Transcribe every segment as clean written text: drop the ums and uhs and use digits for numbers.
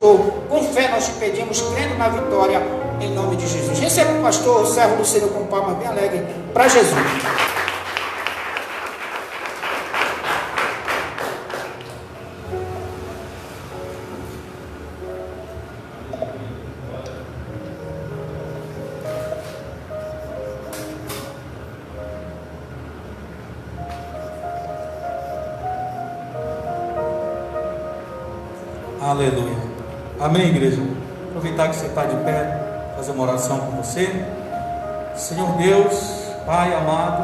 soltou. Com fé nós te pedimos, crendo na vitória, em nome de Jesus. Receba o pastor, o servo do Senhor, com palmas bem alegre para Jesus. Aleluia. Amém, igreja? Aproveitar que você está de pé, fazer uma oração com você. Senhor Deus, Pai amado,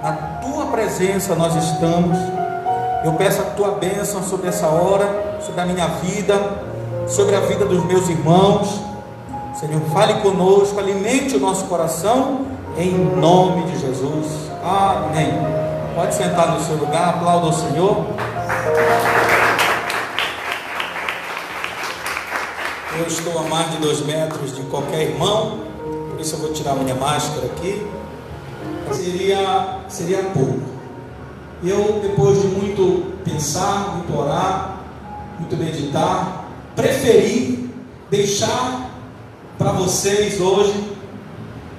na Tua presença nós estamos. Eu peço a Tua bênção sobre essa hora, sobre a minha vida, sobre a vida dos meus irmãos. Senhor, fale conosco, alimente o nosso coração, em nome de Jesus. Amém. Pode sentar no seu lugar, aplauda o Senhor. Eu estou a mais de 2 metros de qualquer irmão, por isso eu vou tirar minha máscara aqui. Seria pouco. Eu, depois de muito pensar, muito orar, muito meditar, preferi deixar para vocês hoje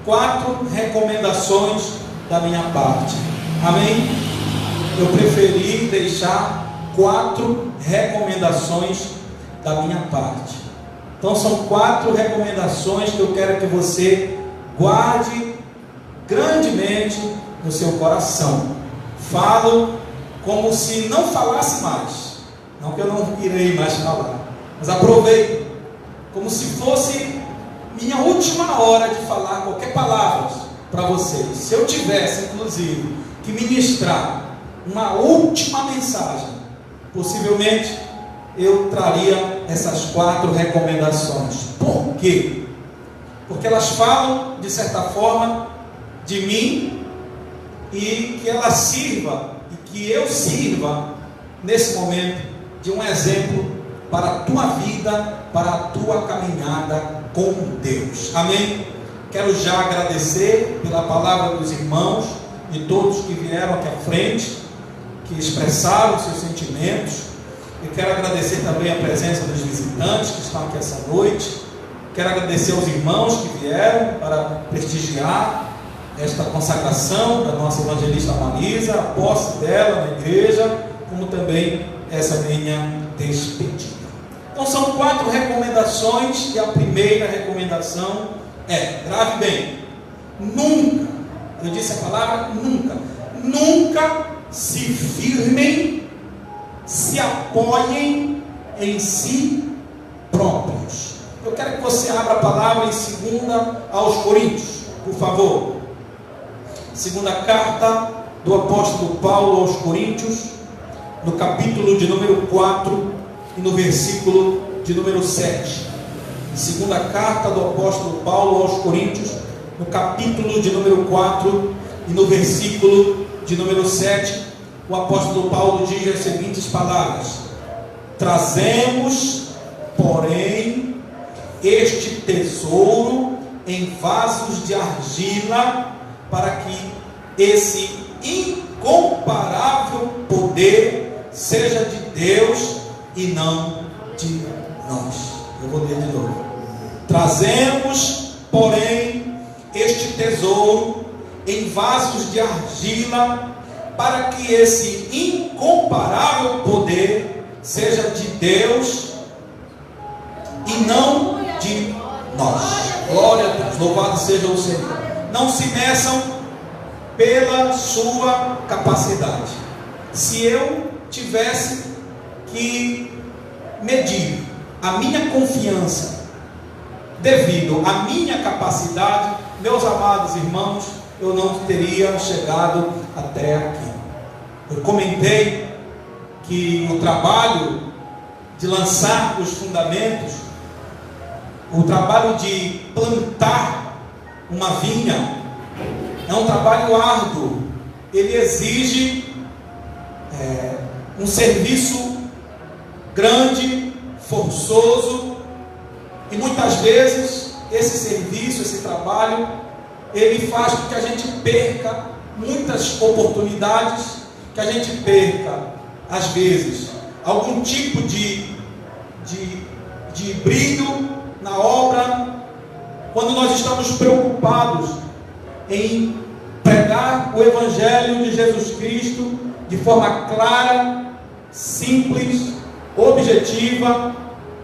4 recomendações da minha parte. Amém? Eu preferi deixar 4 recomendações da minha parte. Então são 4 recomendações que eu quero que você guarde grandemente no seu coração. Falo como se não falasse mais. Não que eu não irei mais falar, mas aproveito como se fosse minha última hora de falar qualquer palavra para vocês. Se eu tivesse, inclusive, que ministrar uma última mensagem, possivelmente eu traria essas 4 recomendações. Por quê? Porque elas falam, de certa forma, de mim, e que ela sirva, e que eu sirva, nesse momento, de um exemplo para a tua vida, para a tua caminhada com Deus. Amém? Quero já agradecer pela palavra dos irmãos e todos que vieram aqui à frente, que expressaram seus sentimentos. Eu quero agradecer também a presença dos visitantes que estão aqui essa noite. Quero agradecer aos irmãos que vieram para prestigiar esta consagração da nossa evangelista Marisa, a posse dela na igreja, como também essa minha despedida. Então são 4 recomendações, e a primeira recomendação é, grave bem, nunca, eu disse a palavra nunca, nunca se firmem, se apoiem em si próprios. Eu quero que você abra a palavra em 2 aos Coríntios, por favor. 2ª carta do apóstolo Paulo aos Coríntios, no capítulo de número 4 e no versículo de número 7. 2ª carta do apóstolo Paulo aos Coríntios, no capítulo de número 4 e no versículo de número 7. O apóstolo Paulo diz as seguintes palavras: trazemos, porém, este tesouro em vasos de argila, para que esse incomparável poder seja de Deus e não de nós. Eu vou ler de novo. Trazemos, porém, este tesouro em vasos de argila, para que esse incomparável poder seja de Deus e não de nós. Glória a Deus, louvado seja o Senhor. Não se meçam pela sua capacidade. Se eu tivesse que medir a minha confiança devido à minha capacidade, meus amados irmãos, eu não teria chegado até aqui. Eu comentei que o trabalho de lançar os fundamentos, o trabalho de plantar uma vinha, é um trabalho árduo. Ele exige um serviço grande, forçoso, e muitas vezes esse serviço, esse trabalho, ele faz com que a gente perca muitas oportunidades, que a gente perca, às vezes, algum tipo de de brilho na obra, quando nós estamos preocupados em pregar o Evangelho de Jesus Cristo de forma clara, simples, objetiva,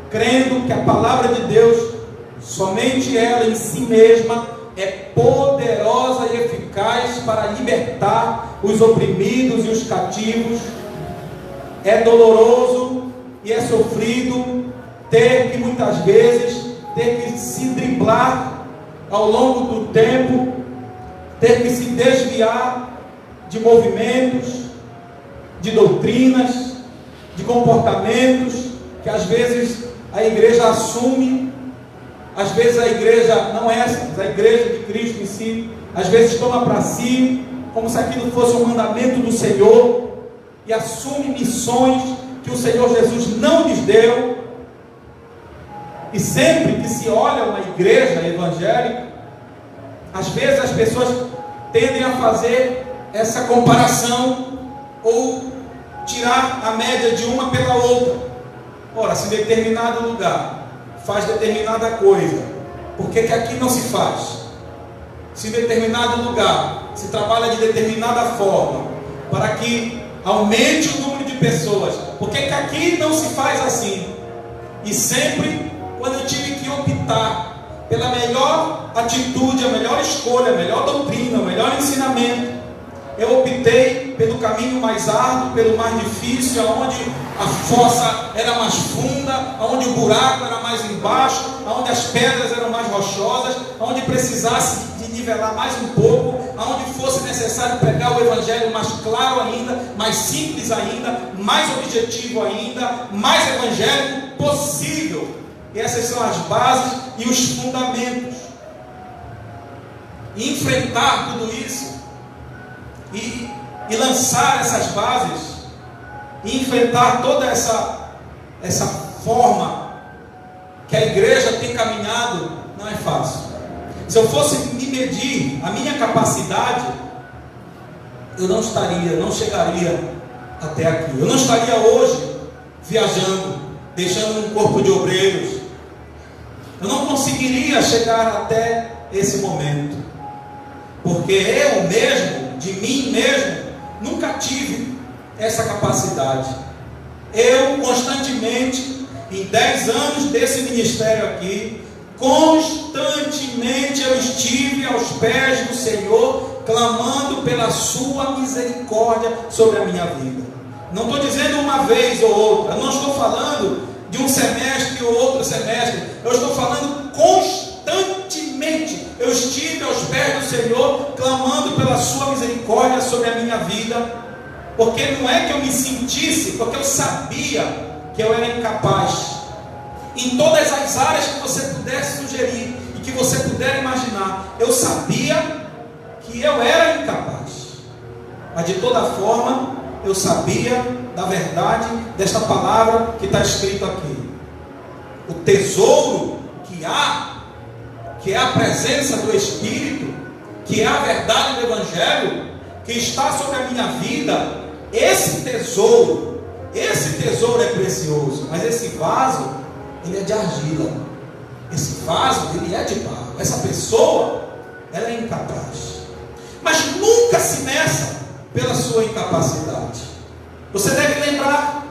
crendo que a palavra de Deus, somente ela em si mesma, é poderosa e eficaz para libertar os oprimidos e os cativos. É doloroso e é sofrido ter que muitas vezes ter que se driblar ao longo do tempo, ter que se desviar de movimentos, de doutrinas, de comportamentos que às vezes a igreja assume, às vezes a igreja não é essa, a igreja de Cristo em si, às vezes toma para si, como se aquilo fosse um mandamento do Senhor, e assume missões que o Senhor Jesus não lhes deu. E sempre que se olha uma igreja evangélica, às vezes as pessoas tendem a fazer essa comparação, ou tirar a média de uma pela outra. Ora, se determinado lugar faz determinada coisa, por que aqui não se faz? Se em determinado lugar se trabalha de determinada forma, para que aumente o número de pessoas, por que aqui não se faz assim? E sempre, quando eu tive que optar pela melhor atitude, a melhor escolha, a melhor doutrina, o melhor ensinamento, eu optei pelo caminho mais árduo, pelo mais difícil, onde a fossa era mais funda, onde o buraco era mais embaixo, onde as pedras eram mais rochosas, onde precisasse de nivelar mais um pouco, onde fosse necessário pregar o Evangelho mais claro ainda, mais simples ainda, mais objetivo ainda, mais evangélico possível. E essas são as bases e os fundamentos. E enfrentar tudo isso, e lançar essas bases, e enfrentar toda essa forma que a igreja tem caminhado, não é fácil. Se eu fosse me medir a minha capacidade, eu não chegaria até aqui. Eu não estaria hoje viajando, deixando um corpo de obreiros. Eu não conseguiria chegar até esse momento, porque eu mesmo, de mim mesmo, nunca tive essa capacidade. Eu constantemente, em 10 anos desse ministério aqui, constantemente eu estive aos pés do Senhor, clamando pela sua misericórdia sobre a minha vida. Não estou dizendo uma vez ou outra, eu não estou falando de um semestre ou outro semestre, eu estou falando constantemente. Eu estive aos pés do Senhor, clamando pela sua misericórdia sobre a minha vida, porque não é que eu me sentisse, porque eu sabia que eu era incapaz, em todas as áreas que você pudesse sugerir, e que você puder imaginar, eu sabia que eu era incapaz, mas de toda forma, eu sabia da verdade desta palavra que está escrito aqui. O tesouro que é a presença do Espírito, que é a verdade do Evangelho, que está sobre a minha vida, esse tesouro é precioso, mas esse vaso, ele é de argila, esse vaso, ele é de barro, essa pessoa, ela é incapaz, mas nunca se meça pela sua incapacidade. Você deve lembrar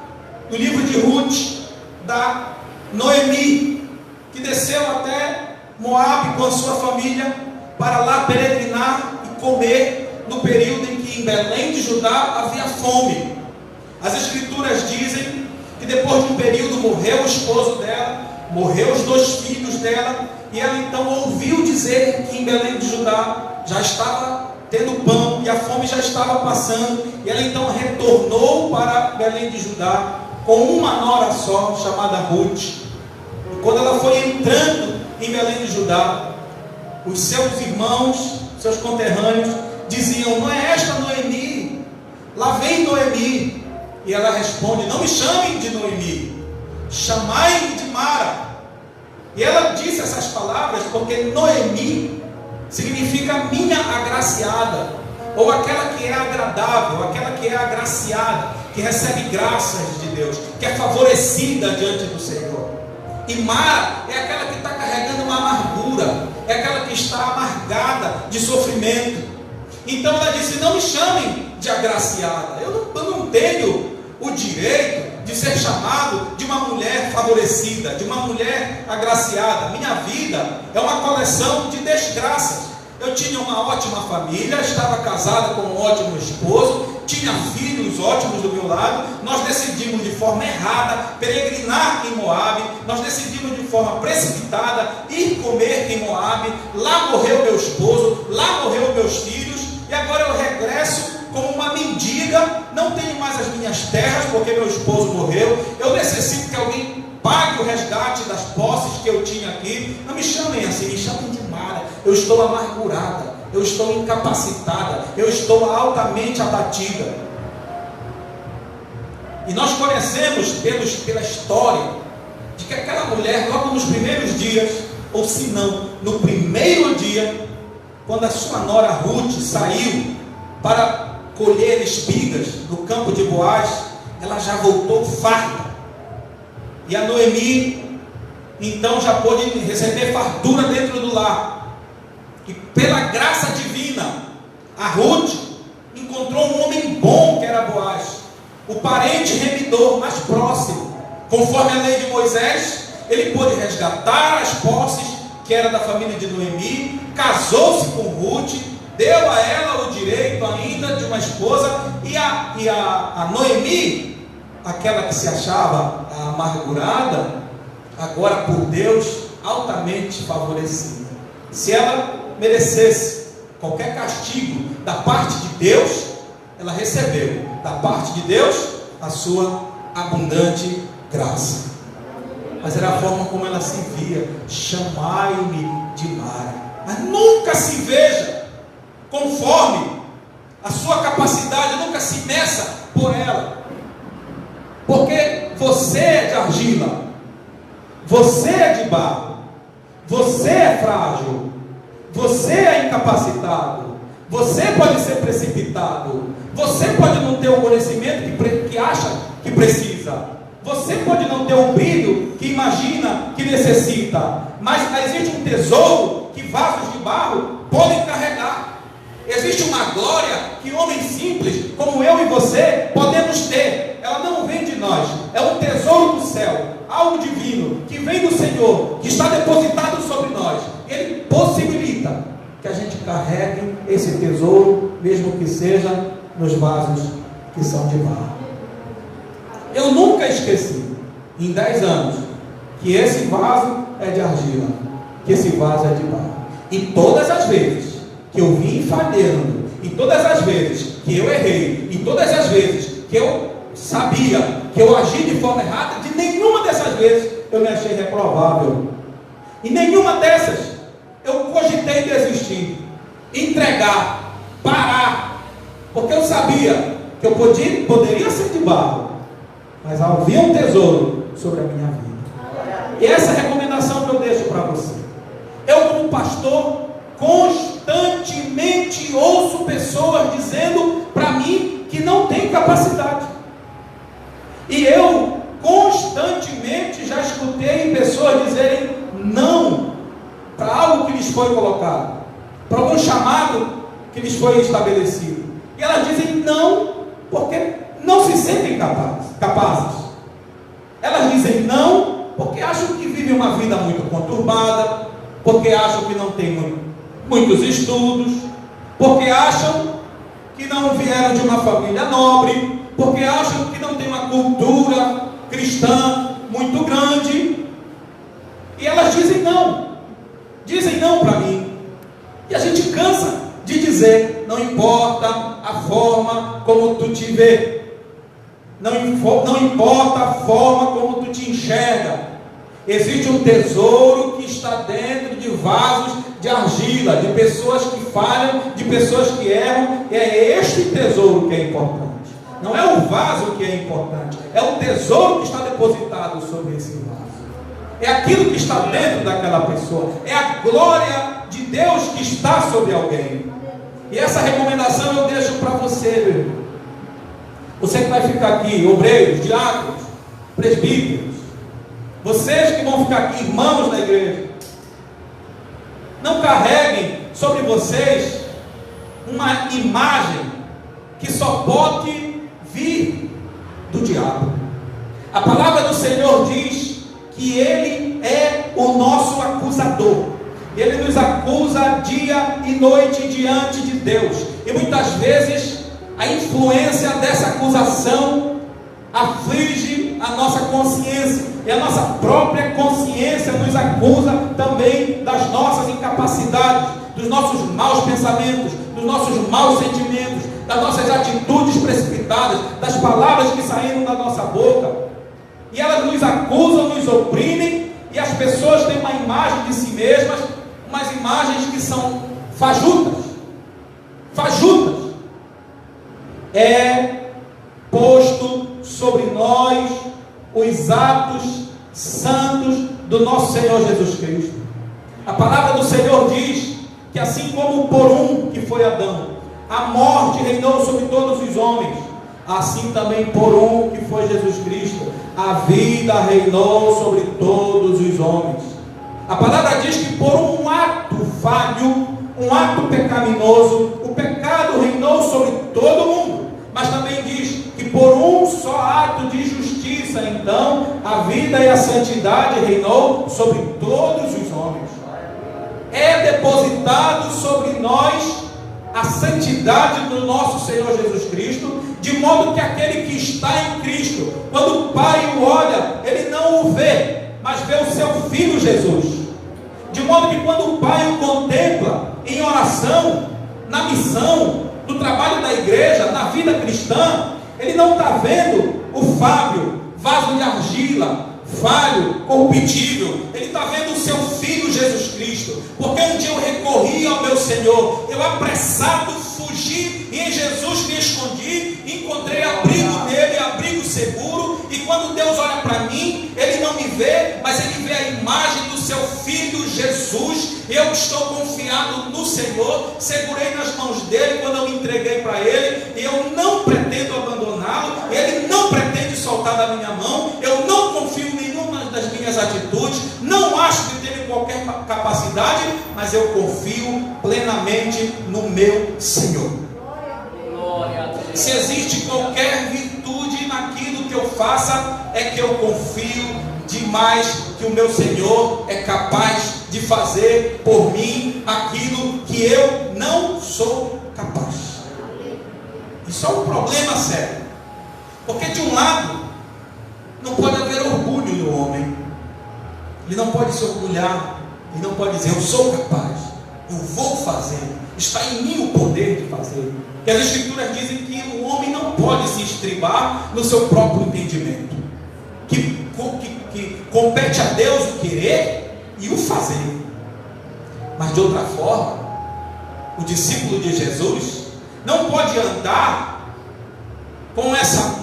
do livro de Ruth, da Noemi, que desceu até Moabe com a sua família, para lá peregrinar e comer, no período em que em Belém de Judá havia fome. As escrituras dizem que depois de um período morreu o esposo dela, morreu os 2 filhos dela, e ela então ouviu dizer que em Belém de Judá já estava tendo pão, e a fome já estava passando, e ela então retornou para Belém de Judá, com uma nora só, chamada Ruth. E quando ela foi entrando em Belém de Judá, os seus irmãos, seus conterrâneos, diziam: não é esta Noemi? Lá vem Noemi. E ela responde: não me chamem de Noemi, chamai-me de Mara. E ela disse essas palavras porque Noemi significa minha agraciada, ou aquela que é agradável, aquela que é agraciada, que recebe graças de Deus, que é favorecida diante do Senhor. E Mara é aquela que está carregando uma amargura, é aquela que está amargada de sofrimento. Então ela disse: não me chamem de agraciada, eu não tenho o direito de ser chamado de uma mulher favorecida, de uma mulher agraciada. Minha vida é uma coleção de desgraças. Eu tinha uma ótima família, estava casada com um ótimo esposo, tinha filhos ótimos do meu lado. Nós decidimos de forma errada peregrinar em Moabe, nós decidimos de forma precipitada ir comer em Moabe. Lá morreu meu esposo, lá morreu meus filhos, e agora eu regresso como uma mendiga. Não tenho mais as minhas terras porque meu esposo morreu. Eu necessito que alguém pague o resgate das posses que eu tinha aqui. Não me chamem assim, me chamem de Mara. Eu estou amargurada, eu estou incapacitada, eu estou altamente abatida. E nós conhecemos pela história de que aquela mulher, logo nos primeiros dias, ou se não, no primeiro dia, quando a sua nora Ruth saiu para colher espigas no campo de Boaz, ela já voltou farta. E a Noemi então já pôde receber fartura dentro do lar. E pela graça divina, a Ruth encontrou um homem bom, que era Boaz, o parente remidor mais próximo. Conforme a lei de Moisés, ele pôde resgatar as posses que era da família de Noemi, casou-se com Ruth, deu a ela o direito ainda de uma esposa. E a Noemi, aquela que se achava amargurada, agora por Deus altamente favorecida. Se ela merecesse qualquer castigo da parte de Deus, ela recebeu da parte de Deus a sua abundante graça. Mas era a forma como ela se via: chamai-me de Mara. Mas nunca se veja conforme a sua capacidade, nunca se meça por ela, porque você é de argila, você é de barro, você é frágil, você é incapacitado, você pode ser precipitado, você pode não ter o conhecimento que acha que precisa, você pode não ter o brilho que imagina que necessita, mas existe um tesouro que vasos de barro podem carregar. Existe uma glória que homens simples como eu e você podemos ter. Ela não vem de nós, é um tesouro do céu, algo divino que vem do Senhor, que está depositado sobre nós. Ele possibilita que a gente carregue esse tesouro, mesmo que seja nos vasos que são de barro. Eu nunca esqueci, em 10 anos, que esse vaso é de argila, que esse vaso é de barro. E todas as vezes que eu vim falhando, e todas as vezes que eu errei, e todas as vezes que eu sabia que eu agi de forma errada, de nenhuma dessas vezes eu me achei reprovável. E nenhuma dessas eu cogitei desistir, entregar, parar, porque eu sabia que eu poderia ser de barro, mas havia um tesouro sobre a minha vida. E essa é a recomendação que eu deixo para você. Eu, como pastor, constantemente ouço pessoas dizendo para mim que não tem capacidade. E eu constantemente já escutei pessoas dizerem não para algo que lhes foi colocado, para algum chamado que lhes foi estabelecido. E elas dizem não porque não se sentem capazes. Elas dizem não porque acham que vivem uma vida muito conturbada, porque acham que não tem muitos estudos, porque acham que não vieram de uma família nobre, porque acham que não tem uma cultura cristã muito grande. E elas dizem não para mim. E a gente cansa de dizer: não importa a forma como tu te vê, não importa a forma como tu te enxerga, existe um tesouro que está dentro de vasos de argila, de pessoas que falham, de pessoas que erram. E é este tesouro que é importante. Não é o vaso que é importante, é o tesouro que está depositado sobre esse vaso. É aquilo que está dentro daquela pessoa, é a glória de Deus que está sobre alguém. E essa recomendação eu deixo para você, meu irmão. Você que vai ficar aqui, obreiros, diáconos, presbíteros, vocês que vão ficar aqui, irmãos da igreja, não carreguem sobre vocês uma imagem que só pode vir do diabo. A palavra do Senhor diz que Ele é o nosso acusador. Ele nos acusa dia e noite diante de Deus. E muitas vezes a influência dessa acusação aflige a nossa consciência. E a nossa própria consciência nos acusa também das nossas incapacidades, dos nossos maus pensamentos, dos nossos maus sentimentos, das nossas atitudes precipitadas, das palavras que saíram da nossa boca. E elas nos acusam, nos oprimem, e as pessoas têm uma imagem de si mesmas, umas imagens que são fajutas. Fajutas. É posto sobre nós os atos santos do nosso Senhor Jesus Cristo. A palavra do Senhor diz que assim como por um, que foi Adão, a morte reinou sobre todos os homens, assim também por um, que foi Jesus Cristo, a vida reinou sobre todos os homens. A palavra diz que por um ato falho, um ato pecaminoso, o pecado reinou sobre todo mundo. Mas também diz que por um só ato de justiça, então, a vida e a santidade reinou sobre todos os homens. É depositado sobre nós a santidade do nosso Senhor Jesus Cristo, de modo que aquele que está em Cristo, quando o Pai o olha, ele não o vê, mas vê o seu Filho Jesus. De modo que quando o Pai o contempla em oração, na missão, no trabalho da igreja, na vida cristã, ele não está vendo o Fábio, vaso de argila, falho, corruptível. Ele está vendo o seu Filho Jesus Cristo. Porque um dia eu recorri ao meu Senhor, eu apressado fugi, e em Jesus me escondi, encontrei abrigo nele, abrigo seguro. E quando Deus olha para mim, Ele não me vê, mas Ele vê a imagem do seu Filho Jesus. Eu estou confiado no Senhor, segurei nas mãos dele quando eu me entreguei para Ele, e eu não pretendo abandoná-lo, Ele não pretende soltar da minha mão, eu não confio em nenhuma das minhas atitudes, não acho que tenho qualquer capacidade, mas eu confio plenamente no meu Senhor. Se existe qualquer virtude naquilo que eu faça, é que eu confio demais que o meu Senhor é capaz de fazer por mim aquilo que eu não sou capaz. Isso é um problema sério, porque de um lado não pode haver orgulho no homem, ele não pode se orgulhar, ele não pode dizer eu sou capaz, eu vou fazer, está em mim o poder de fazer. E as Escrituras dizem que o homem não pode se estribar no seu próprio entendimento, que compete a Deus o querer e o fazer. Mas de outra forma, o discípulo de Jesus não pode andar com essa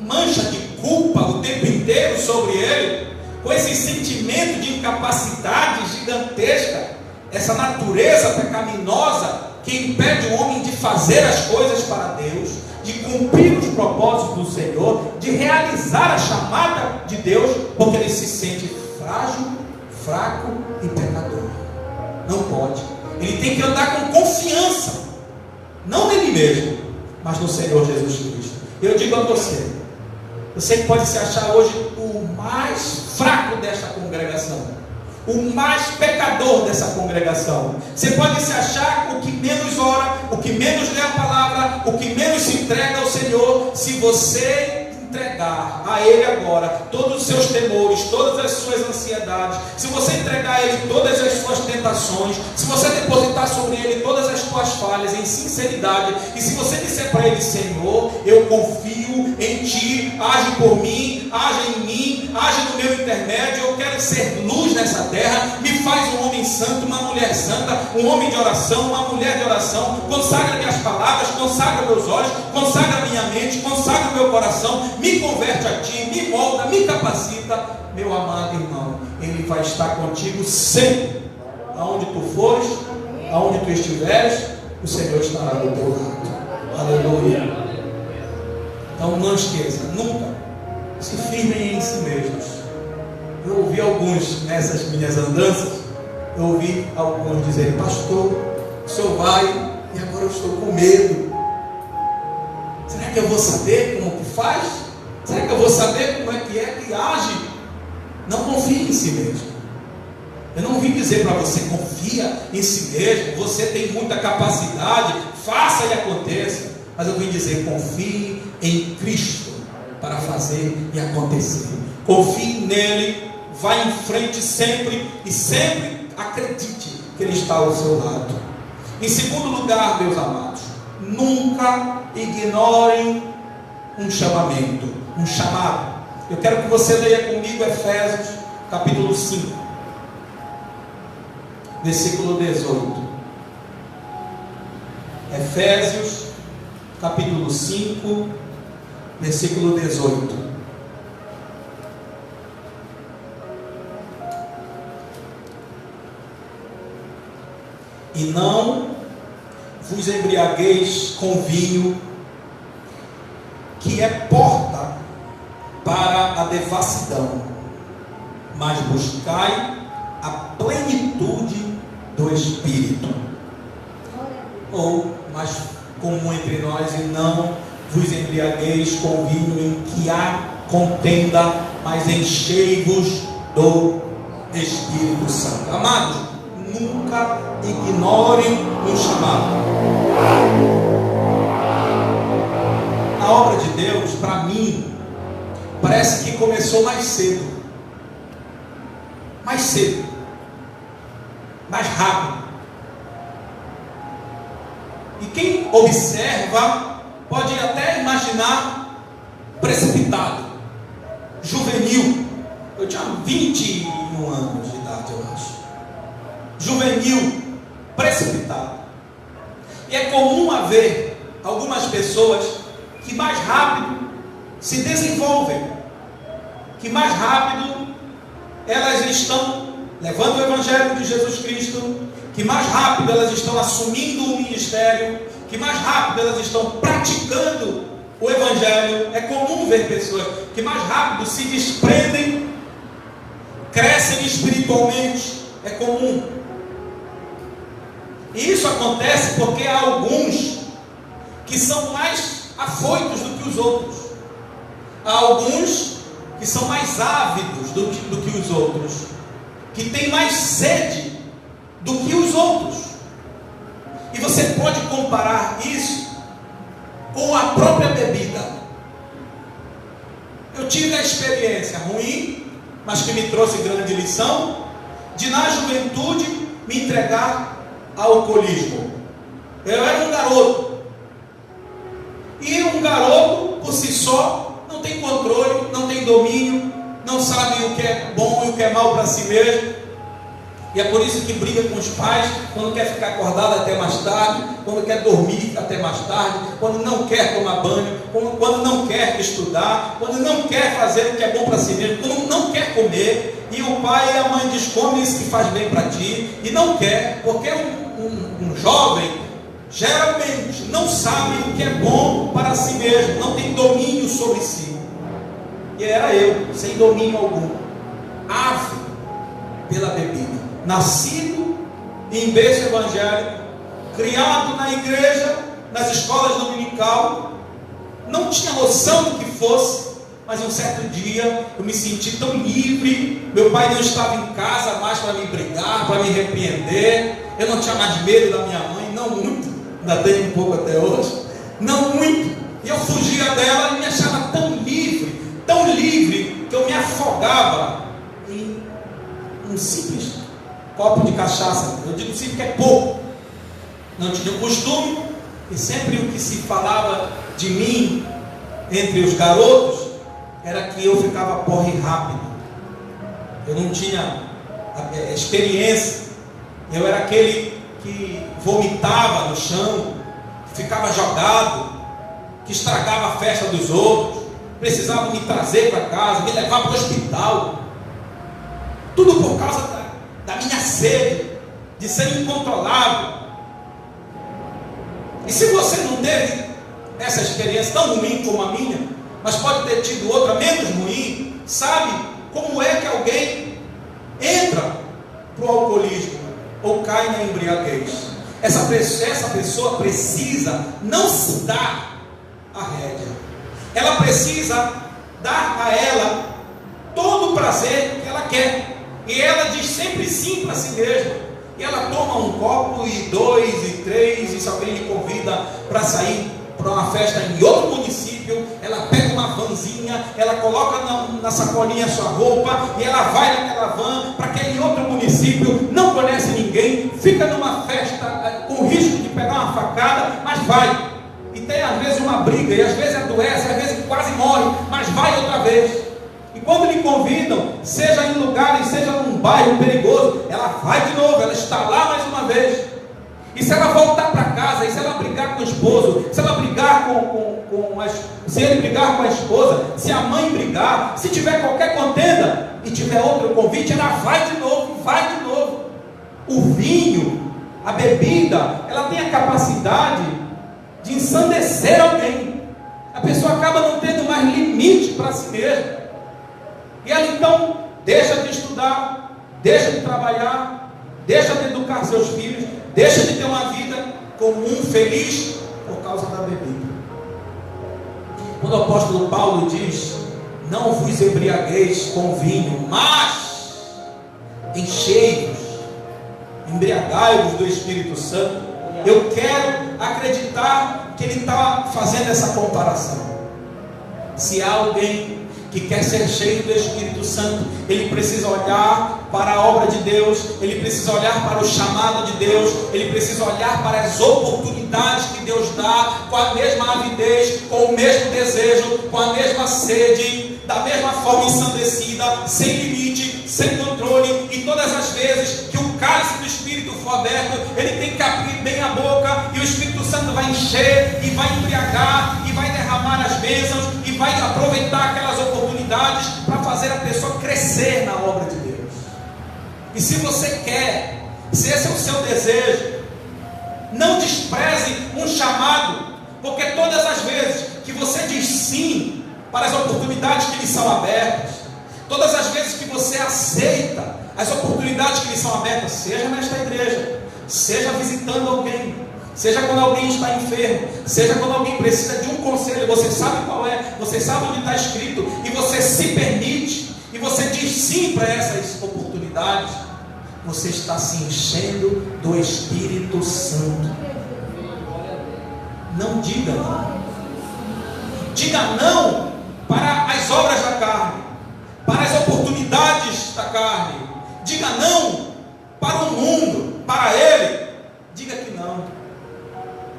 mancha de culpa o tempo inteiro sobre ele, com esse sentimento de incapacidade gigantesca, essa natureza pecaminosa que impede o homem de fazer as coisas para Deus, de cumprir os propósitos do Senhor, de realizar a chamada de Deus, porque ele se sente frágil, fraco e pecador. Não pode. Ele tem que andar com confiança, não nele mesmo, mas no Senhor Jesus Cristo. Eu digo a você, você que pode se achar hoje o mais fraco desta congregação, o mais pecador dessa congregação, você pode se achar o que menos ora, o que menos lê a palavra, o que menos se entrega ao Senhor. Se você entregar a Ele agora todos os seus temores, todas as suas ansiedades, se você entregar a Ele todas as suas tentações, se você depositar sobre Ele todas as suas falhas em sinceridade, e se você disser para Ele: Senhor, eu confio em Ti, age por mim, age em mim, age no meu intermédio, eu quero ser luz nessa terra, me faz um homem santo, uma mulher santa, um homem de oração, uma mulher de oração, consagra minhas palavras, consagra meus olhos, consagra minha mente, consagra meu coração, me converte a Ti, me molda, me capacita, meu amado irmão, Ele vai estar contigo sempre, aonde tu fores, aonde tu estiveres, o Senhor estará do teu lado. Aleluia. Então não esqueça, nunca se firmem em si mesmos, Eu ouvi alguns, nessas minhas andanças, eu ouvi alguns dizerem: pastor, o senhor vai e agora eu estou com medo. Será que eu vou saber como que faz? Será que eu vou saber como é que age? Não confie em si mesmo. Eu não vim dizer para você: confia em si mesmo, você tem muita capacidade, faça e aconteça. Mas eu vim dizer: confie em Cristo para fazer e acontecer. Confie nele, vá em frente sempre e sempre acredite que ele está ao seu lado. Em segundo lugar, meus amados, nunca ignorem um chamamento, um chamado. Eu quero que você leia comigo Efésios capítulo 5, versículo 18. Efésios capítulo 5, versículo 18. E não vos embriagueis com vinho, que é porta para a devassidão, mas buscai a plenitude do Espírito. Ou, mais comum entre nós, e não vos embriagueis com vinho em que há contenda, mas enchei-vos do Espírito Santo. Amados, nunca ignorem o chamado. A obra de Deus, para mim, parece que começou mais cedo, mais rápido. E quem observa pode até imaginar precipitado, juvenil. Eu tinha 21 anos de idade, eu acho. Juvenil, precipitado. E é comum haver algumas pessoas que mais rápido se desenvolvem, que mais rápido elas estão levando o Evangelho de Jesus Cristo, que mais rápido elas estão assumindo o ministério, que mais rápido elas estão praticando o Evangelho. É comum ver pessoas que mais rápido se desprendem, crescem espiritualmente. É comum. E isso acontece porque há alguns que são mais afoitos do que os outros. Há alguns que são mais ávidos do que os outros, que têm mais sede do que os outros. E você pode comparar isso com a própria bebida. Eu tive a experiência ruim, mas que me trouxe grande lição, de na juventude me entregar ao alcoolismo. Eu era um garoto, e um garoto por si só não tem controle, não tem domínio, não sabe o que é bom e o que é mal para si mesmo. E é por isso que briga com os pais quando quer ficar acordado até mais tarde, quando quer dormir até mais tarde, quando não quer tomar banho, quando não quer estudar, quando não quer fazer o que é bom para si mesmo, quando não quer comer. E o pai e a mãe diz: come isso que faz bem para ti, e não quer, porque um jovem geralmente não sabe o que é bom para si mesmo, não tem domínio sobre si. E era eu, sem domínio algum, ávido pela bebida, nascido em berço evangélico, criado na igreja, nas escolas dominical, não tinha noção do que fosse. Mas um certo dia eu me senti tão livre. Meu pai não estava em casa mais para me brigar, para me repreender. Eu não tinha mais medo da minha mãe, não muito, ainda tenho um pouco até hoje, não muito. E eu fugia dela e me achava tão livre, que eu me afogava em um simples copo de cachaça. Eu digo simples que é pouco. Não tinha o costume, e sempre o que se falava de mim entre os garotos era que eu ficava porre rápido. Eu não tinha experiência. Eu era aquele que vomitava no chão, que ficava jogado, que estragava a festa dos outros, precisava me trazer para casa, me levar para o hospital. Tudo por causa da minha sede de ser incontrolável. E se você não teve essa experiência tão ruim como a minha, mas pode ter tido outra menos ruim, sabe como é que alguém entra para o alcoolismo ou cai na embriaguez. Essa pessoa precisa não se dar a rédea, ela precisa dar a ela todo o prazer que ela quer, e ela diz sempre sim para si mesma, e ela toma um copo, e 2, e 3, e se alguém lhe convida para sair para uma festa em outro município, ela pega uma vanzinha, ela coloca na sacolinha sua roupa, e ela vai naquela van para aquele outro município, não conhece ninguém, fica numa festa com risco de pegar uma facada, mas vai, e tem às vezes uma briga, e às vezes adoece, às vezes quase morre, mas vai outra vez. E quando lhe convidam, seja em lugares, seja num bairro perigoso, ela vai de novo, ela está lá mais uma vez. E se ela voltar para casa, e se ela brigar com o esposo, se ela brigar se ele brigar com a esposa, se a mãe brigar, se tiver qualquer contenda e tiver outro convite, ela vai de novo, vai de novo. O vinho, a bebida, ela tem a capacidade de ensandecer alguém. A pessoa acaba não tendo mais limite para si mesma. E ela então deixa de estudar, deixa de trabalhar, deixa de educar seus filhos, deixa de ter uma vida comum, feliz, por causa da bebida. Quando o apóstolo Paulo diz: não vos embriagueis com vinho, mas enchei-vos, embriagai-vos do Espírito Santo, eu quero acreditar que ele está fazendo essa comparação. Se há alguém que quer ser cheio do Espírito Santo, ele precisa olhar para a obra de Deus, ele precisa olhar para o chamado de Deus, ele precisa olhar para as oportunidades que Deus dá, com a mesma avidez, com o mesmo desejo, com a mesma sede, da mesma forma ensandecida, sem limite, sem controle, e todas as vezes que o cálice do Espírito for aberto, ele tem que abrir bem a boca, e o Espírito Santo vai encher, e vai embriagar, e vai derramar as bênçãos, e vai aproveitar aquelas oportunidades para fazer a pessoa crescer na obra de Deus. E se você quer, se esse é o seu desejo, não despreze um chamado, porque todas as vezes que você diz sim para as oportunidades que lhe são abertas, todas as vezes que você aceita as oportunidades que lhe são abertas, seja nesta igreja, seja visitando alguém, seja quando alguém está enfermo, seja quando alguém precisa de um conselho, você sabe qual é, você sabe onde está escrito, e você se permite, e você diz sim para essas oportunidades, você está se enchendo do Espírito Santo. Não diga não. Diga não para as obras da carne, para as oportunidades da carne. Diga não para o mundo, para ele. Diga que não.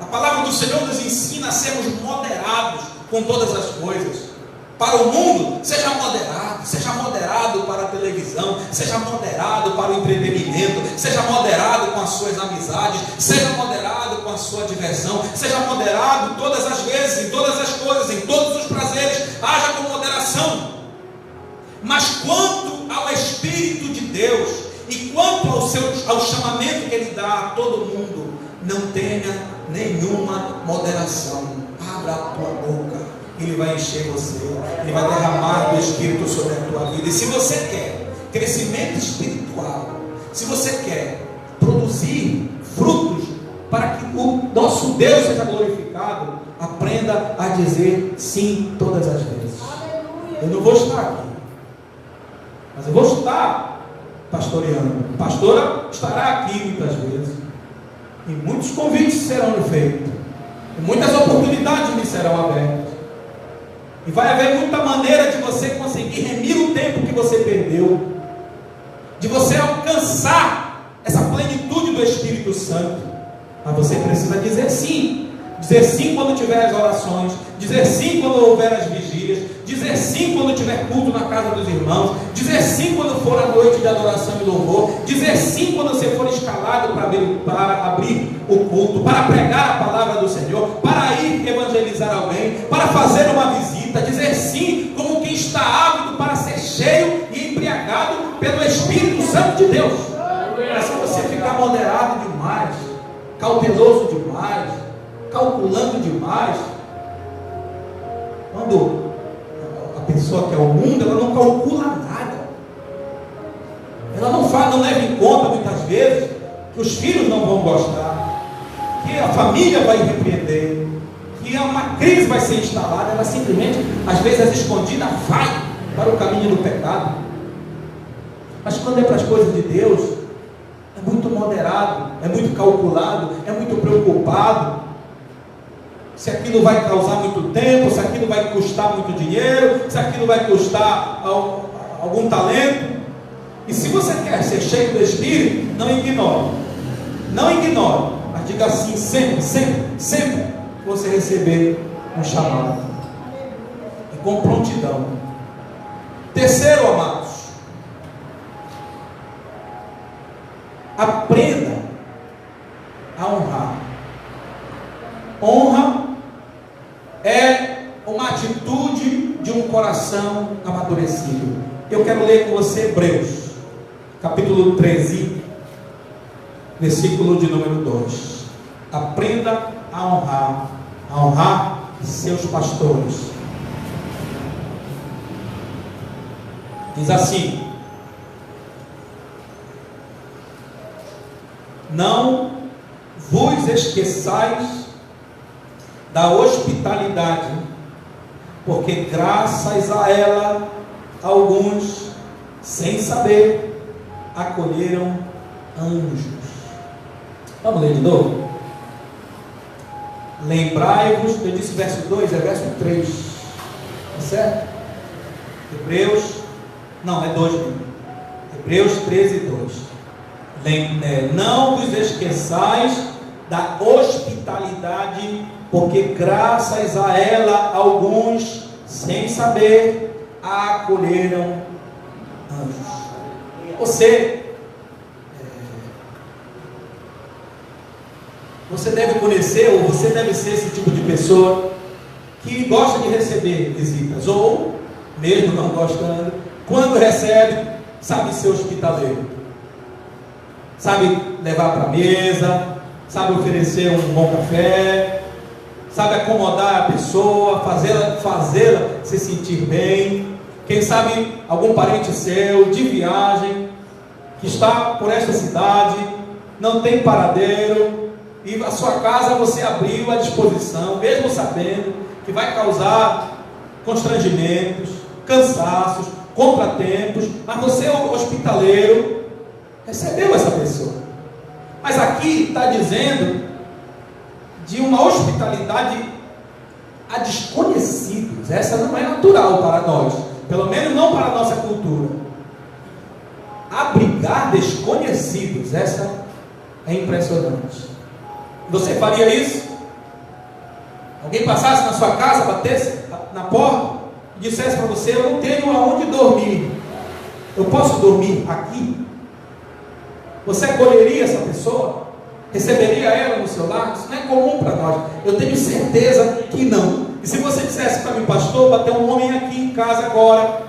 A palavra do Senhor nos ensina a sermos moderados com todas as coisas. Para o mundo, seja moderado para a televisão, seja moderado para o entretenimento, seja moderado com as suas amizades, seja moderado com a sua diversão, seja moderado todas as vezes, em todas as coisas, em todos os prazeres, haja com moderação. Mas quanto ao Espírito de Deus, e quanto ao chamamento que Ele dá a todo mundo, não tenha nenhuma moderação. Abra a tua boca, Ele vai encher você, Ele vai derramar do Espírito sobre a tua vida. E se você quer crescimento espiritual, se você quer produzir frutos para que o nosso Deus seja glorificado, aprenda a dizer sim todas as vezes. Eu não vou estar aqui, mas eu vou estar pastoreando. A pastora estará aqui muitas vezes, e muitos convites serão feitos, e muitas oportunidades lhe serão abertas, e vai haver muita maneira de você conseguir remir o tempo que você perdeu, de você alcançar essa plenitude do Espírito Santo. Mas você precisa dizer sim quando tiver as orações, dizer sim quando houver as vigílias, dizer sim quando tiver culto na casa dos irmãos, dizer sim quando for a noite de adoração e louvor, dizer sim quando você for escalado para abrir o culto, para pregar a palavra do Senhor, para ir evangelizar alguém, para fazer uma visita, dizer sim como quem está ávido para ser cheio e embriagado pelo Espírito Santo de Deus. Mas se você ficar moderado demais, cauteloso demais, calculando demais, quando a pessoa que é o mundo, ela não calcula nada. Ela não leva em conta muitas vezes que os filhos não vão gostar, que a família vai repreender, que uma crise vai ser instalada. Ela simplesmente, às vezes escondida, vai para o caminho do pecado. Mas quando é para as coisas de Deus, é muito moderado, é muito calculado, é muito preocupado. Se aquilo vai causar muito tempo, se aquilo vai custar muito dinheiro, se aquilo vai custar algum talento. E se você quer ser cheio do Espírito, não ignore. Não ignore, mas diga assim sempre, sempre, sempre que você receber um chamado. E com prontidão. Terceiro, amados, aprenda a honrar. Honra é uma atitude de um coração amadurecido. Eu quero ler com você Hebreus, capítulo 13, versículo de número 2. Aprenda a honrar seus pastores. Diz assim: não vos esqueçais da hospitalidade, porque graças a ela alguns, sem saber, acolheram anjos. Vamos ler de novo? Lembrai-vos, eu disse verso 2, é verso 3, tá certo? É 2 mesmo. Hebreus 13, 2. Não vos esqueçais da hospitalidade, porque graças a ela alguns, sem saber, acolheram anjos. Você deve conhecer, ou você deve ser esse tipo de pessoa que gosta de receber visitas, ou mesmo não gostando, quando recebe, sabe ser hospitaleiro, sabe levar para a mesa, sabe oferecer um bom café, sabe acomodar a pessoa, fazê-la se sentir bem. Quem sabe algum parente seu de viagem, que está por esta cidade, não tem paradeiro, e a sua casa você abriu à disposição, mesmo sabendo que vai causar constrangimentos, cansaços, contratempos, mas você, hospitaleiro, recebeu essa pessoa. Mas aqui está dizendo de uma hospitalidade a desconhecidos. Essa não é natural para nós, pelo menos não para a nossa cultura. Abrigar desconhecidos, essa é impressionante. Você faria isso? Alguém passasse na sua casa, batesse na porta e dissesse para você: eu não tenho aonde dormir, eu posso dormir aqui? Você acolheria essa pessoa? Receberia ela no seu lar? Isso não é comum para nós. Eu tenho certeza que não. E se você dissesse para mim: pastor, bateu um homem aqui em casa agora,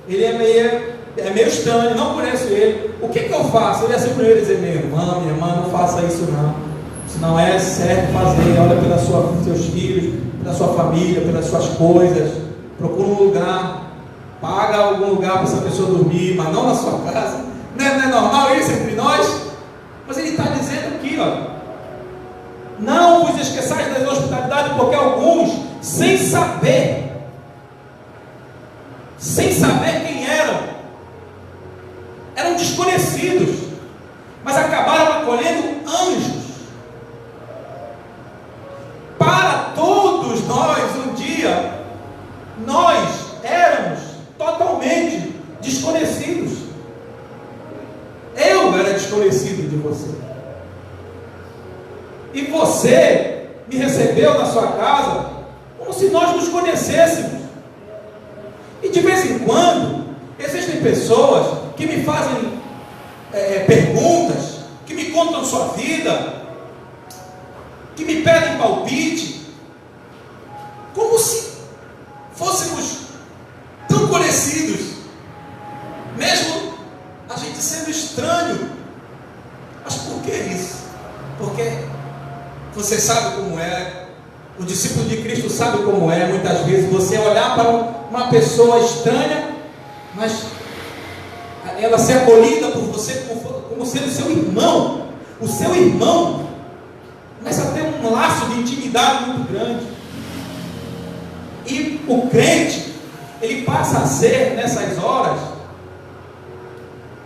ele é meio estranho, não conheço ele, o que eu faço? Eu ia ser o primeiro a dizer: minha irmã, não faça isso não. Isso não é certo fazer. Olha pelos seus filhos, pela sua família, pelas suas coisas. Procura um lugar, paga algum lugar para essa pessoa dormir, mas não na sua casa. Não é normal isso entre nós? Mas ele está dizendo aqui, ó: não vos esqueçais da hospitalidade, porque alguns, sem saber quem eram desconhecidos, mas acabaram acolhendo anjos. Para todos nós, um dia, nós éramos totalmente desconhecidos. Eu era desconhecido de você, e você me recebeu na sua casa como se nós nos conhecêssemos. E de vez em quando existem pessoas que me fazem perguntas, que me contam sua vida, que me pedem palpite, como se fôssemos tão conhecidos, mesmo a gente sendo estranho. Mas por que isso? Porque você sabe como é, o discípulo de Cristo sabe como é, muitas vezes, você olhar para uma pessoa estranha, mas ela ser acolhida por você como sendo seu irmão. O seu irmão começa a ter um laço de intimidade muito grande. E o crente, ele passa a ser, nessas horas,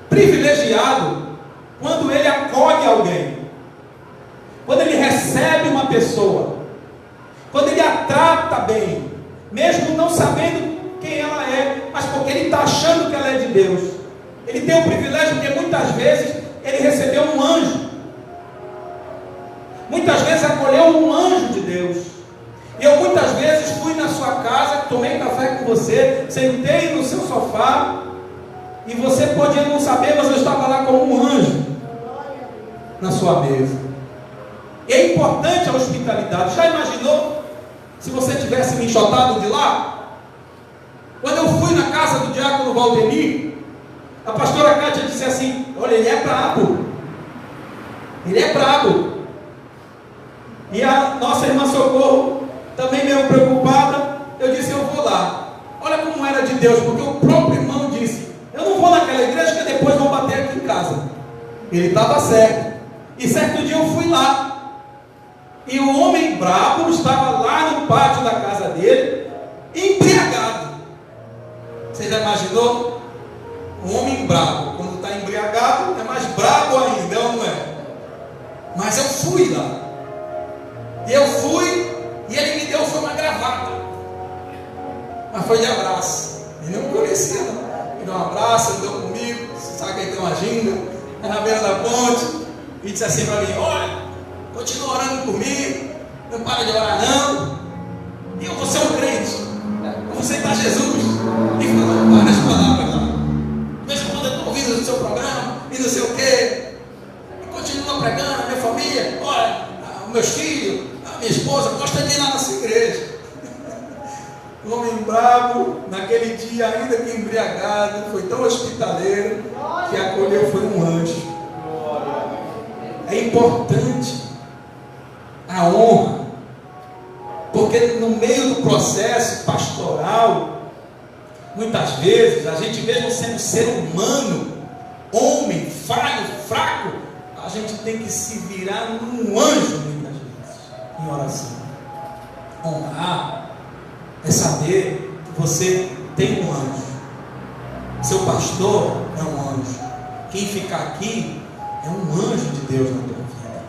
privilegiado quando ele acolhe alguém, quando ele recebe uma pessoa, quando ele a trata bem, mesmo não sabendo quem ela é, mas porque ele está achando que ela é de Deus. Ele tem o privilégio porque muitas vezes ele recebeu um anjo, muitas vezes acolheu um anjo de Deus. E eu muitas vezes fui na sua casa, tomei café com você, sentei no seu sofá, e você podia não saber, mas eu estava lá como um anjo na sua mesa. E é importante a hospitalidade. Já imaginou se você tivesse me enxotado de lá? Quando eu fui na casa do diácono Valdemir, a pastora Cátia disse assim: olha, ele é brabo. Ele é brabo. E a nossa irmã Socorro, também meio preocupada, eu disse: eu vou lá. Olha como era de Deus, porque o próprio irmão disse: eu não vou naquela igreja que depois vão bater aqui em casa. Ele estava certo. E certo dia eu fui lá. E o homem brabo estava lá no pátio da casa dele, embriagado. Você já imaginou? Um homem brabo, quando está embriagado, é mais brabo ainda, não é? Mas eu fui lá. E eu fui, e ele me deu, foi uma gravata. Mas foi de abraço. Ele não me conhecia, não. Me deu um abraço, andou comigo. Você sabe que ele tem uma ginga, na beira da ponte. E disse assim para mim: olha, continua orando comigo, não para de orar não. E eu vou ser um crente, eu vou aceitar Jesus. E falou várias palavras lá. De vez em quando eu estou ouvindo o seu programa, e não sei o quê. E continua pregando, a minha família, olha, os meus filhos, a minha esposa, gosta de ir lá na sua igreja. O homem bravo, naquele dia, ainda que embriagado, foi tão hospitaleiro, que acolheu foi um anjo. É importante a honra, porque no meio do processo pastoral, muitas vezes, a gente mesmo sendo ser humano, homem, falho, fraco, a gente tem que se virar num anjo muitas vezes, em oração. Honrar é saber que você tem um anjo. Seu pastor é um anjo. Quem ficar aqui é um anjo de Deus na tua vida.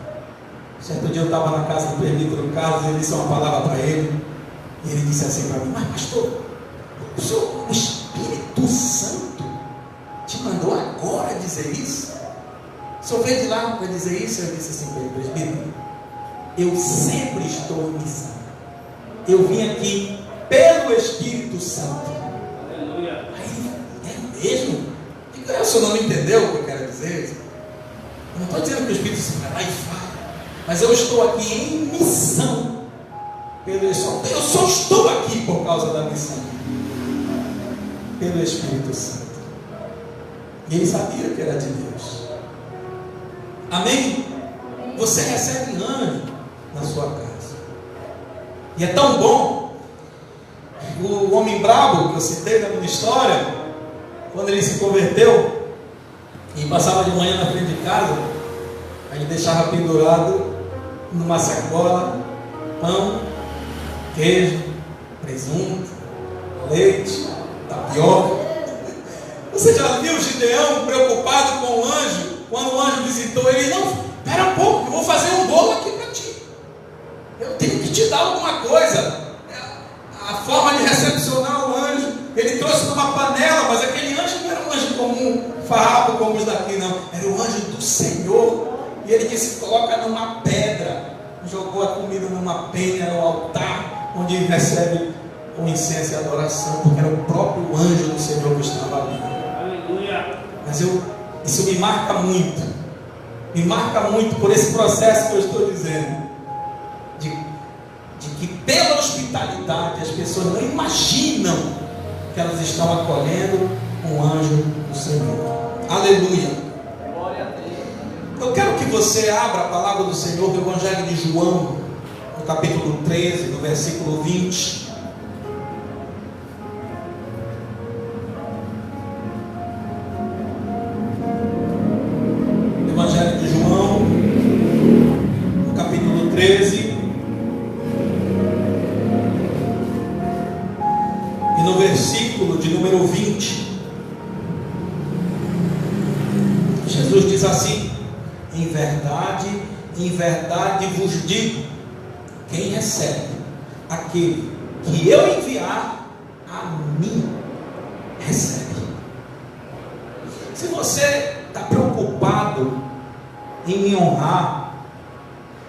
Certo dia eu estava na casa do presbítero Carlos, e eu disse uma palavra para ele, e ele disse assim para mim: mas pastor, o Espírito Santo te mandou agora dizer isso? O senhor veio de lá para dizer isso? Eu disse assim para ele: presbítero, eu sempre estou em missão. Eu vim aqui pelo Espírito Santo. Aleluia. Aí, é mesmo? O senhor não entendeu o que eu quero dizer? Eu não estou dizendo que o Espírito Santo vai lá e fala, mas eu estou aqui em missão. Eu só estou aqui por causa da missão, pelo Espírito Santo. E ele sabia que era de Deus. Amém? Você recebe anjo na sua casa. E é tão bom. O homem brabo que eu citei na minha história, quando ele se converteu e passava de manhã na frente de casa, a gente deixava pendurado numa sacola pão, queijo, presunto, leite, tapioca. Você já viu o Gideão preocupado com o anjo? Quando o anjo visitou ele: não, espera um pouco, eu vou fazer um bolo aqui para ti. Eu tenho que te dar alguma coisa. A forma de recepcionar o anjo, ele trouxe numa panela, mas aquele anjo não era um anjo comum, farrapo como os daqui, não. Era o anjo do Senhor. E ele disse: coloca numa pedra. Jogou a comida numa penha no altar, onde ele recebe o incenso e a adoração, porque era o próprio anjo do Senhor que estava ali. Aleluia. Mas isso me marca muito. Me marca muito por esse processo que eu estou dizendo. De que pela hospitalidade as pessoas não imaginam que elas estão acolhendo um anjo do Senhor. Aleluia. Glória a Deus. Eu quero que você abra a palavra do Senhor do Evangelho de João, no capítulo 13, no versículo 20. Jesus diz assim: em verdade vos digo, quem recebe aquele que eu enviar, a mim recebe. Se você está preocupado em me honrar,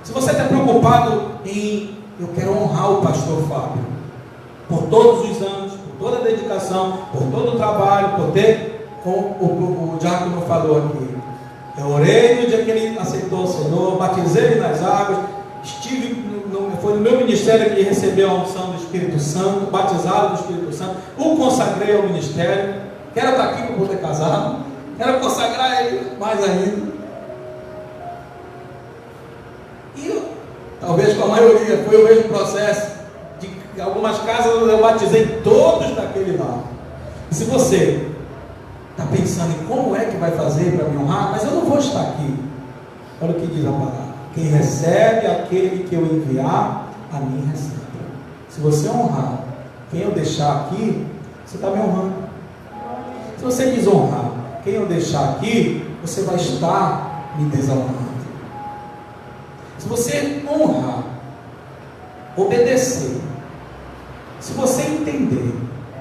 se você está preocupado em, eu quero honrar o pastor Fábio, por todos os anos, por toda a dedicação, por todo o trabalho, por ter, como o diácono falou aqui, eu orei no dia que ele aceitou o Senhor, batizei ele nas águas, foi no meu ministério que ele recebeu a unção do Espírito Santo, batizado do Espírito Santo, o consagrei ao ministério, quero estar aqui para poder casar, quero consagrar ele mais ainda. E talvez com a maioria foi o mesmo processo. De algumas casas eu batizei todos daquele lado. E se você está pensando em como é que vai fazer para me honrar, mas eu não vou estar aqui. Olha o que diz a palavra: quem recebe aquele que eu enviar, a mim recebe. Se você honrar quem eu deixar aqui, você está me honrando. Se você desonrar quem eu deixar aqui, você vai estar me desonrando. Se você honrar, obedecer, se você entender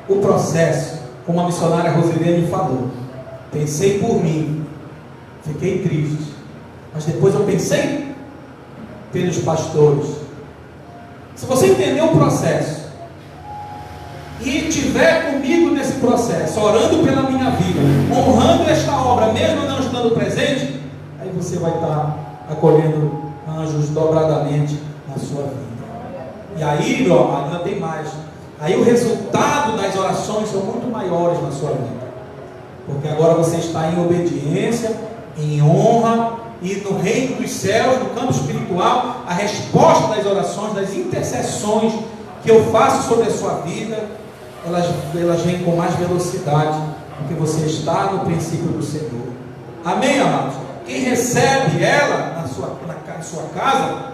o processo, como a missionária Rosilene falou, pensei por mim, fiquei triste, mas depois eu pensei pelos pastores. Se você entender o processo e estiver comigo nesse processo, orando pela minha vida, honrando esta obra, mesmo não estando presente, aí você vai estar acolhendo anjos dobradamente na sua vida. E aí, meu amado, ainda tem mais. Aí o resultado das orações são muito maiores na sua vida, porque agora você está em obediência, em honra, e no reino dos céus, no campo espiritual, a resposta das orações, das intercessões que eu faço sobre a sua vida, elas vêm com mais velocidade, porque você está no princípio do Senhor. Amém, amados? Quem recebe ela na sua casa,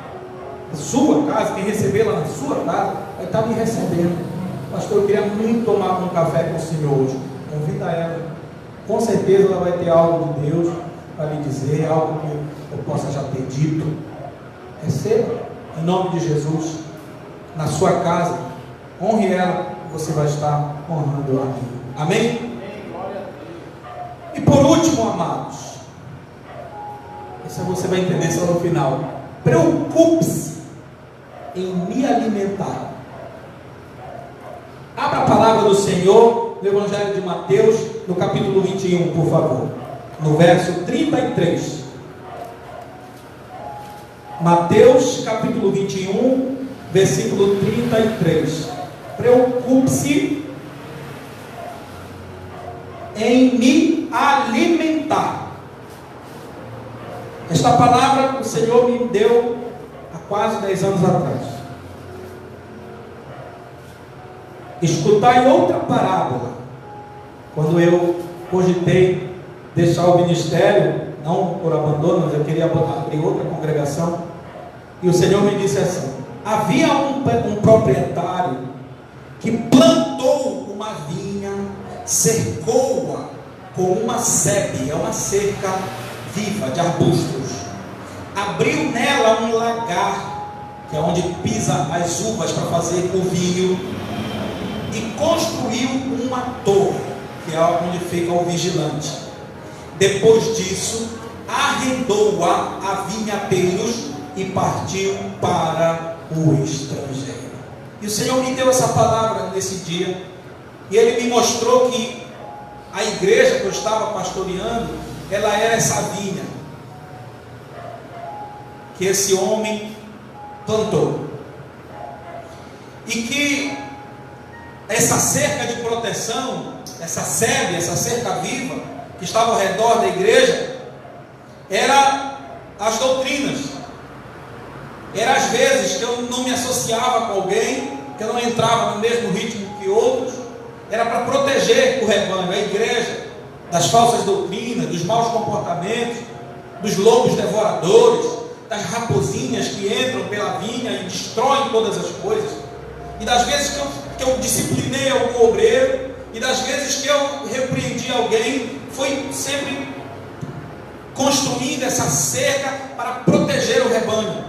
quem recebê-la na sua casa, vai estar me recebendo. Pastor, eu queria muito tomar um café com o Senhor hoje. Convida ela. Com certeza ela vai ter algo de Deus para lhe dizer, algo que eu possa já ter dito. Receba, em nome de Jesus, na sua casa. Honre ela, você vai estar honrando a mim. Amém? E por último, amados, isso você vai entender só no final. Preocupe-se em me alimentar. Abra a palavra do Senhor no Evangelho de Mateus, no capítulo 21, por favor, no verso 33. Mateus, capítulo 21, versículo 33. Preocupe-se em me alimentar. Esta palavra o Senhor me deu há quase 10 anos atrás. Escutai outra parábola. Quando eu cogitei deixar o ministério, não por abandono, mas eu queria abrir outra congregação, e o Senhor me disse assim: havia um proprietário que plantou uma vinha, cercou-a com uma sebe, é uma cerca viva de arbustos, abriu nela um lagar, que é onde pisa as uvas para fazer o vinho, e construiu uma torre, que é onde fica o vigilante. Depois disso, arrendou-a a vinhateiros e partiu para o estrangeiro. E o Senhor me deu essa palavra nesse dia, e Ele me mostrou que a igreja que eu estava pastoreando, ela era essa vinha que esse homem plantou, e que essa cerca de proteção, essa sebe, essa cerca viva que estava ao redor da igreja, era as doutrinas, era as vezes que eu não me associava com alguém, que eu não entrava no mesmo ritmo que outros, era para proteger o rebanho, a igreja, das falsas doutrinas, dos maus comportamentos, dos lobos devoradores, das raposinhas que entram pela vinha e destroem todas as coisas, e das vezes que eu disciplinei algum obreiro, e das vezes que eu repreendi alguém, foi sempre construindo essa cerca para proteger o rebanho.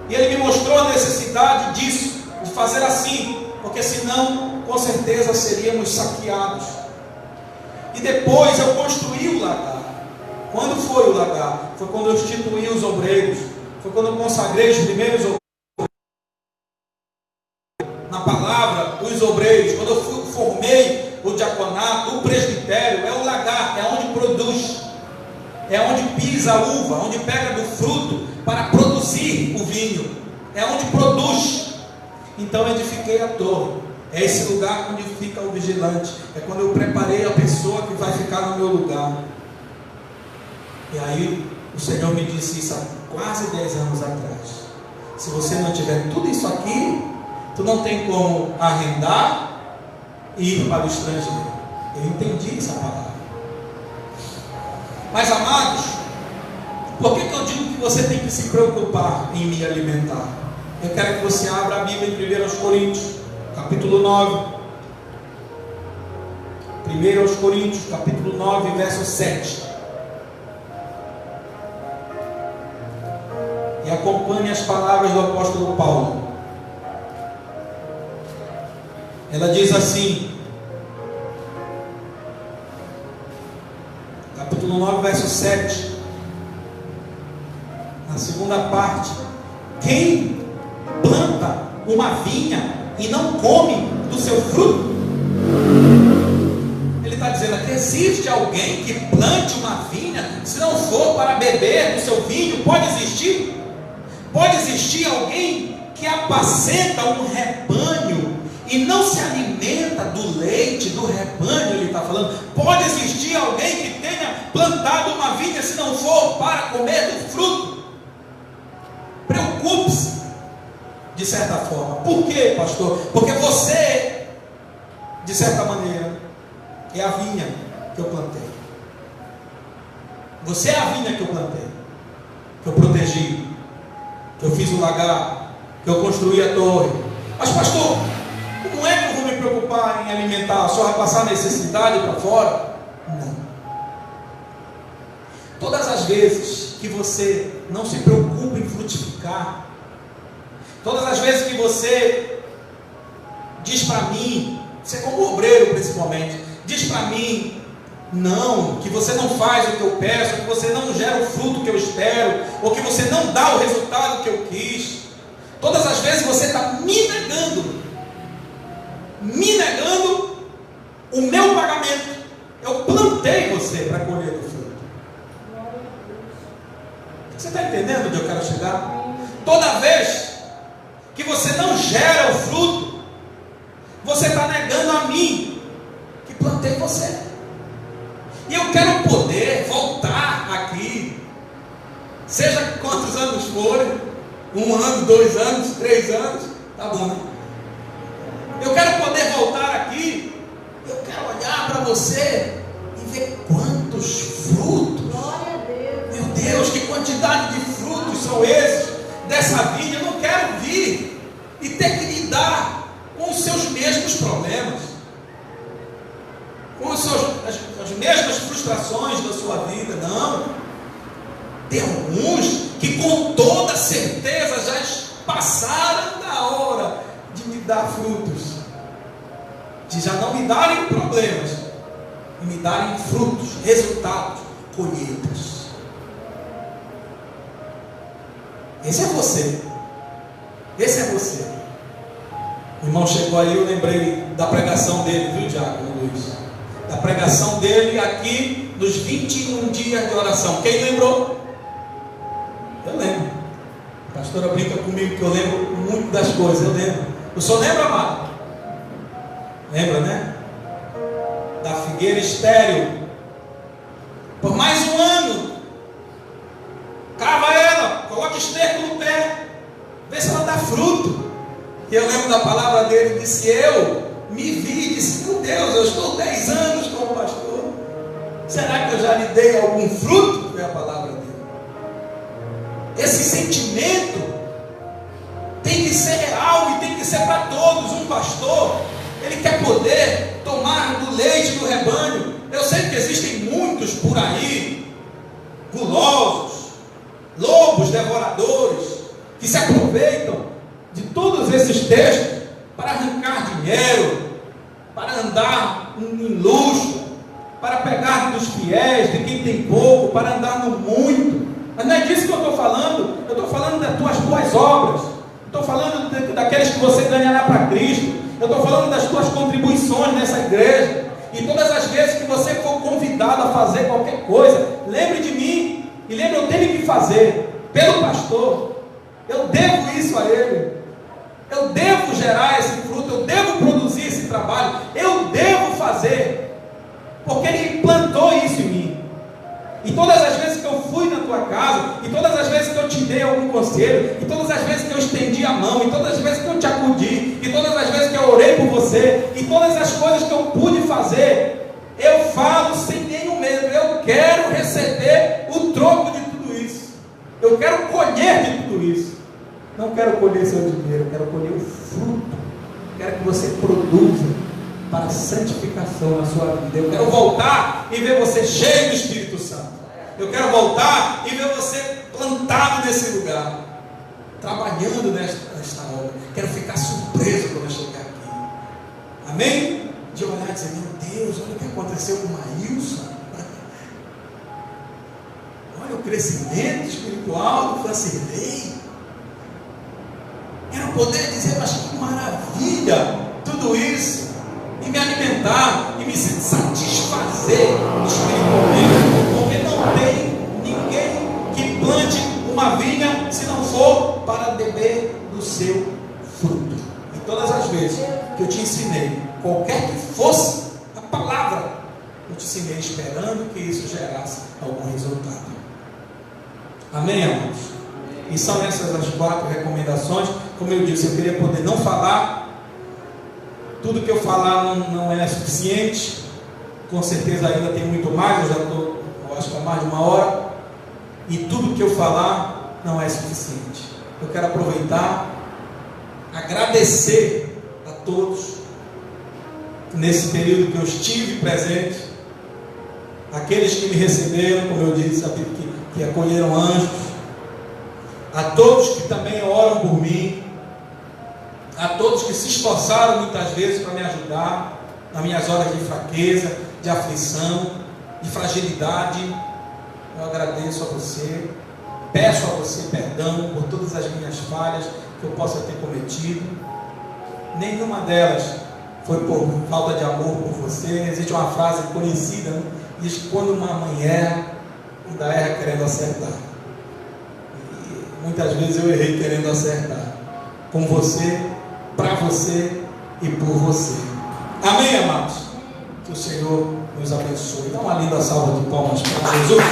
E ele me mostrou a necessidade disso, de fazer assim, porque senão, com certeza, seríamos saqueados. E depois eu construí o lagar. Quando foi o lagar? Foi quando eu instituí os obreiros. Foi quando eu consagrei os primeiros obreiros. Na palavra, os obreiros. Quando eu formei o diaconato, o presbitério. É o lagar, é onde produz. É onde pisa a uva, onde pega do fruto para produzir o vinho. É onde produz. Então eu edifiquei a torre. É esse lugar onde fica o vigilante. É quando eu preparei a pessoa que vai ficar no meu lugar. E aí o Senhor me disse isso há quase 10 anos atrás. Se você não tiver tudo isso aqui, tu não tem como arrendar e ir para o estrangeiro. Eu entendi essa palavra. Mas amados, por que eu digo que você tem que se preocupar em me alimentar? Eu quero que você abra a Bíblia em 1 Coríntios, capítulo 9. 1 Coríntios, capítulo 9, verso 7. E acompanhe as palavras do apóstolo Paulo. Ela diz assim, capítulo 9, verso 7, na segunda parte: quem planta uma vinha e não come do seu fruto? Ele está dizendo aqui: existe alguém que plante uma vinha, se não for para beber do seu vinho? Pode existir? Pode existir alguém que apacenta um rebanho e não se alimenta do leite do rebanho? Ele está falando. Pode existir alguém que tenha plantado uma vinha, se não for para comer do fruto? Preocupe-se, de certa forma. Por quê, pastor? Porque você, de certa maneira, é a vinha que eu plantei. Você é a vinha que eu plantei, que eu protegi, que eu fiz o lagar, que eu construí a torre. Mas pastor, como é que eu vou me preocupar em alimentar? Só vai passar necessidade para fora? Não. Todas as vezes que você não se preocupa em frutificar, todas as vezes que você diz para mim, você como obreiro principalmente, diz para mim, não, que você não faz o que eu peço, que você não gera o fruto que eu espero, ou que você não dá o resultado que eu quis, todas as vezes você está me negando o meu pagamento. Eu plantei você para colher do fruto. Você está entendendo onde eu quero chegar? Toda vez que você não gera o fruto, você está negando a mim que plantei você. E eu quero poder voltar aqui, seja quantos anos forem, 1 ano, 2 anos, 3 anos, tá bom, né? Eu quero poder voltar aqui, eu quero olhar para você e ver quantos frutos. Glória a Deus. Meu Deus, que quantidade de frutos são esses dessa vida. Eu não quero vir e ter que lidar com os seus mesmos problemas, com as mesmas frustrações da sua vida. Não. Tem alguns que com toda certeza já passaram da hora de me dar frutos, de já não me darem problemas e me darem frutos, resultados, colheitas. Esse é você. Esse é você. O irmão chegou aí, eu lembrei da pregação dele, viu, Diácono Luiz? Da pregação dele aqui nos 21 dias de oração. Quem lembrou? Eu lembro. A pastora brinca comigo que eu lembro muito das coisas. Eu lembro. O senhor lembra, amado? Lembra, né? Da figueira estéril. Por mais 1 ano. Cava ela, coloca esterco no pé, vê se ela dá fruto. E eu lembro da palavra dele, disse: eu me vi, disse: meu Deus, eu estou 10 anos como pastor, será que eu já lhe dei algum fruto? Foi a palavra dele. Esse sentimento tem que ser real e tem que ser para todos. Um pastor, ele quer poder tomar do leite do rebanho. Eu sei que existem muitos por aí, gulosos, lobos devoradores, que se aproveitam de todos esses textos para arrancar dinheiro, para andar em luxo, para pegar dos fiéis, de quem tem pouco, para andar no muito. Mas não é disso que eu estou falando. Eu estou falando das tuas boas obras. Estou falando daqueles que você ganhará para Cristo. Eu estou falando das tuas contribuições nessa igreja. E todas as vezes que você for convidado a fazer qualquer coisa, lembre de mim. E lembre, eu tenho que fazer pelo pastor. Eu devo isso a ele. Eu devo gerar esse fruto. Eu devo produzir esse trabalho. Eu devo fazer. Porque ele plantou isso em mim. E todas as vezes que eu fui na tua casa, e todas as vezes que eu te dei algum conselho, e todas as vezes que eu estendi a mão, e todas as vezes que eu te acudi, e todas as vezes que eu orei por você, e todas as coisas que eu pude fazer, eu falo sem nenhum medo. Eu quero receber o troco de tudo isso. Eu quero colher de tudo isso. Não quero colher seu dinheiro, eu quero colher o fruto. Eu quero que você produza para a santificação na sua vida. Eu quero voltar e ver você cheio do Espírito Santo. Eu quero voltar e ver você plantado nesse lugar, trabalhando nesta obra. Quero ficar surpreso quando eu chegar aqui. Amém? De olhar e dizer: meu Deus, olha o que aconteceu com o Maílson. Olha o crescimento espiritual do Francilei. Quero poder dizer: mas que maravilha tudo isso. E me alimentar, e me satisfazer espiritualmente, porque não tem ninguém que plante uma vinha se não for para beber do seu fruto. E todas as vezes que eu te ensinei, qualquer que fosse a palavra, eu te ensinei esperando que isso gerasse algum resultado. Amém, amados? E são essas as 4 recomendações. Como eu disse, eu queria poder não falar. Tudo que eu falar não é suficiente. Com certeza ainda tem muito mais. Eu já estou, acho que há mais de 1 hora. E tudo que eu falar não é suficiente. Eu quero aproveitar, agradecer a todos nesse período que eu estive presente, aqueles que me receberam, como eu disse, que acolheram anjos, a todos que também oram por mim, a todos que se esforçaram muitas vezes para me ajudar nas minhas horas de fraqueza, de aflição, de fragilidade. Eu agradeço a você, peço a você perdão por todas as minhas falhas que eu possa ter cometido. Nenhuma delas foi por falta de amor por você. Existe uma frase conhecida, né? Diz que quando uma mãe erra, ainda erra querendo acertar. E muitas vezes eu errei querendo acertar com você, para você e por você. Amém, amados? Que o Senhor nos abençoe. Dá uma linda salva de palmas para Jesus.